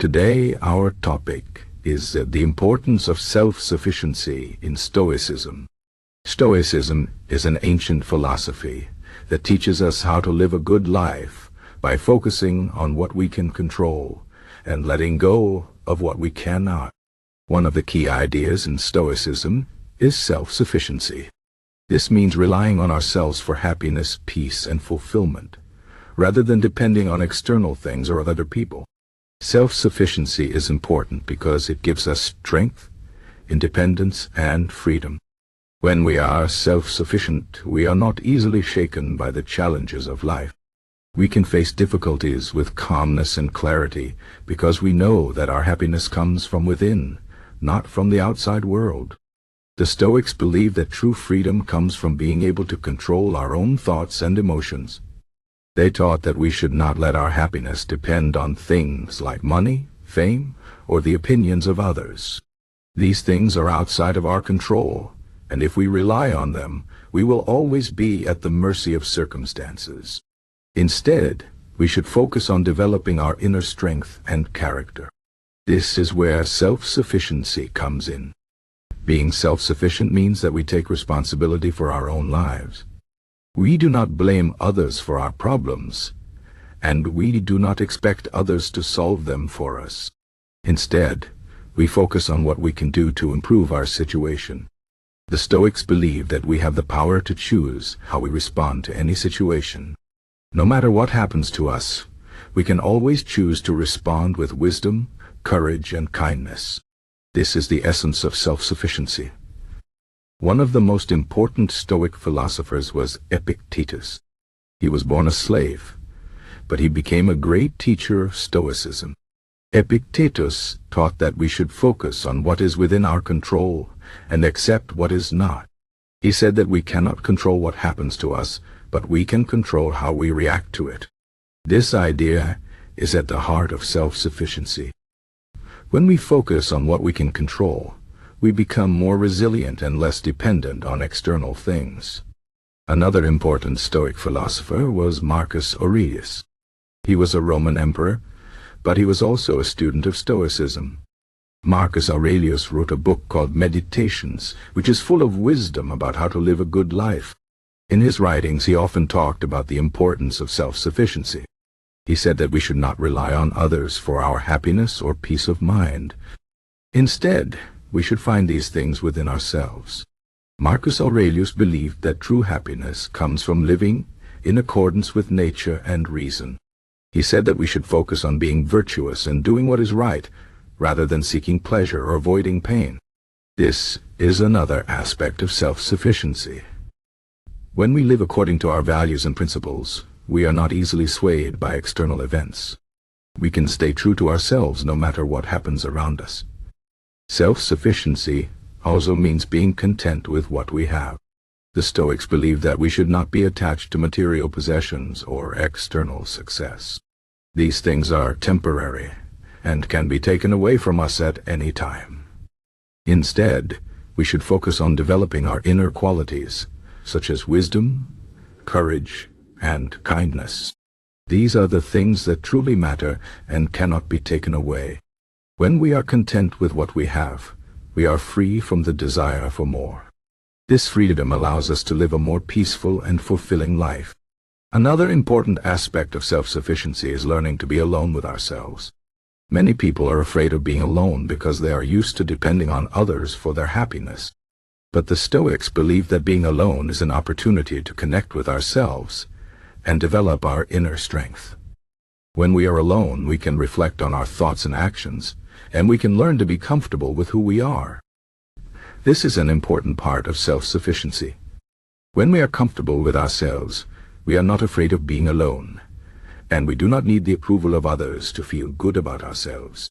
Today, our topic is the importance of self-sufficiency in Stoicism. Stoicism is an ancient philosophy that teaches us how to live a good life by focusing on what we can control and letting go of what we cannot. One of the key ideas in Stoicism is self-sufficiency. This means relying on ourselves for happiness, peace, and fulfillment, rather than depending on external things or other people. Self-sufficiency is important because it gives us strength, independence, and freedom. When we are self-sufficient, we are not easily shaken by the challenges of life. We can face difficulties with calmness and clarity because we know that our happiness comes from within, not from the outside world. The Stoics believe that true freedom comes from being able to control our own thoughts and emotions. They taught that we should not let our happiness depend on things like money, fame, or the opinions of others. These things are outside of our control, and if we rely on them, we will always be at the mercy of circumstances. Instead, we should focus on developing our inner strength and character. This is where self-sufficiency comes in. Being self-sufficient means that we take responsibility for our own lives. We do not blame others for our problems, and we do not expect others to solve them for us. Instead, we focus on what we can do to improve our situation. The Stoics believe that we have the power to choose how we respond to any situation. No matter what happens to us, we can always choose to respond with wisdom, courage, and kindness. This is the essence of self-sufficiency. One of the most important Stoic philosophers was Epictetus. He was born a slave, but he became a great teacher of Stoicism. Epictetus taught that we should focus on what is within our control and accept what is not. He said that we cannot control what happens to us, but we can control how we react to it. This idea is at the heart of self-sufficiency. When we focus on what we can control, we become more resilient and less dependent on external things. Another important Stoic philosopher was Marcus Aurelius. He was a Roman emperor, but he was also a student of Stoicism. Marcus Aurelius wrote a book called Meditations, which is full of wisdom about how to live a good life. In his writings, he often talked about the importance of self-sufficiency. He said that we should not rely on others for our happiness or peace of mind. Instead, we should find these things within ourselves. Marcus Aurelius believed that true happiness comes from living in accordance with nature and reason. He said that we should focus on being virtuous and doing what is right, rather than seeking pleasure or avoiding pain. This is another aspect of self-sufficiency. When we live according to our values and principles, we are not easily swayed by external events. We can stay true to ourselves no matter what happens around us. Self-sufficiency also means being content with what we have. The Stoics believe that we should not be attached to material possessions or external success. These things are temporary and can be taken away from us at any time. Instead, we should focus on developing our inner qualities, such as wisdom, courage, and kindness. These are the things that truly matter and cannot be taken away. When we are content with what we have, we are free from the desire for more. This freedom allows us to live a more peaceful and fulfilling life. Another important aspect of self-sufficiency is learning to be alone with ourselves. Many people are afraid of being alone because they are used to depending on others for their happiness. But the Stoics believe that being alone is an opportunity to connect with ourselves and develop our inner strength. When we are alone, we can reflect on our thoughts and actions, and we can learn to be comfortable with who we are. This is an important part of self-sufficiency. When we are comfortable with ourselves, we are not afraid of being alone, and we do not need the approval of others to feel good about ourselves.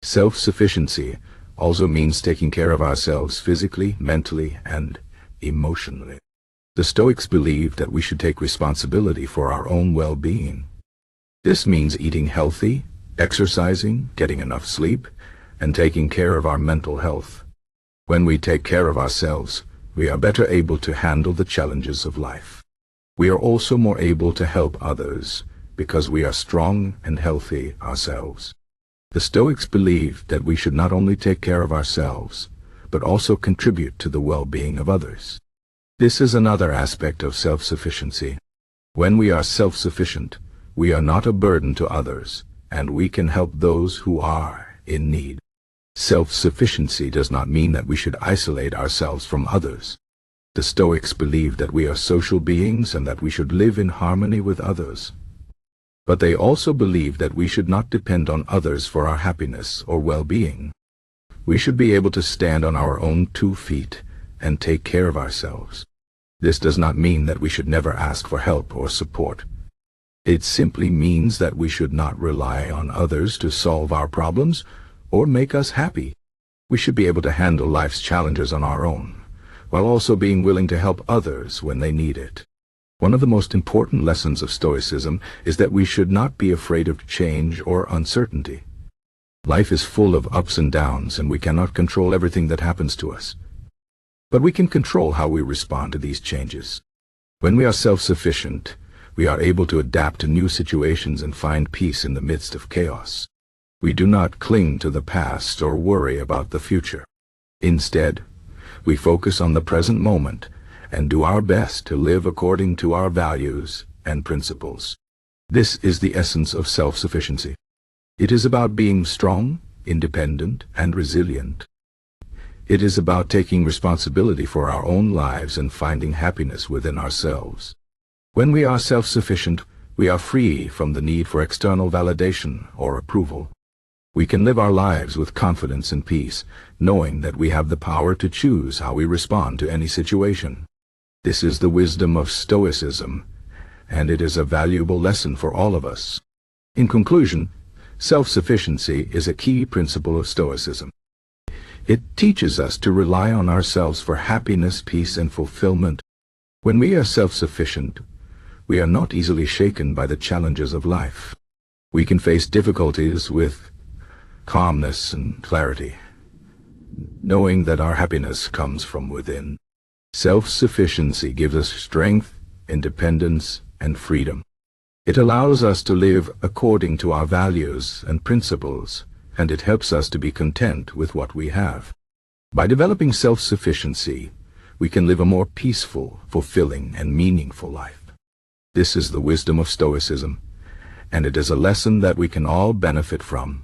Self-sufficiency also means taking care of ourselves physically, mentally, and emotionally. The Stoics believe that we should take responsibility for our own well-being. This means eating healthy, exercising, getting enough sleep, and taking care of our mental health. When we take care of ourselves, we are better able to handle the challenges of life. We are also more able to help others because we are strong and healthy ourselves. The Stoics believed that we should not only take care of ourselves, but also contribute to the well-being of others. This is another aspect of self-sufficiency. When we are self-sufficient, we are not a burden to others, and we can help those who are in need. Self-sufficiency does not mean that we should isolate ourselves from others. The Stoics believed that we are social beings and that we should live in harmony with others. But they also believed that we should not depend on others for our happiness or well-being. We should be able to stand on our own 2 feet and take care of ourselves. This does not mean that we should never ask for help or support. It simply means that we should not rely on others to solve our problems or make us happy. We should be able to handle life's challenges on our own, while also being willing to help others when they need it. One of the most important lessons of Stoicism is that we should not be afraid of change or uncertainty. Life is full of ups and downs, and we cannot control everything that happens to us. But we can control how we respond to these changes. When we are self-sufficient, we are able to adapt to new situations and find peace in the midst of chaos. We do not cling to the past or worry about the future. Instead, we focus on the present moment and do our best to live according to our values and principles. This is the essence of self-sufficiency. It is about being strong, independent, and resilient. It is about taking responsibility for our own lives and finding happiness within ourselves. When we are self-sufficient, we are free from the need for external validation or approval. We can live our lives with confidence and peace, knowing that we have the power to choose how we respond to any situation. This is the wisdom of Stoicism, and it is a valuable lesson for all of us. In conclusion, self-sufficiency is a key principle of Stoicism. It teaches us to rely on ourselves for happiness, peace, and fulfillment. When we are self-sufficient, we are not easily shaken by the challenges of life. We can face difficulties with calmness and clarity, knowing that our happiness comes from within. Self-sufficiency gives us strength, independence, and freedom. It allows us to live according to our values and principles, and it helps us to be content with what we have. By developing self-sufficiency, we can live a more peaceful, fulfilling, and meaningful life. This is the wisdom of Stoicism, and it is a lesson that we can all benefit from.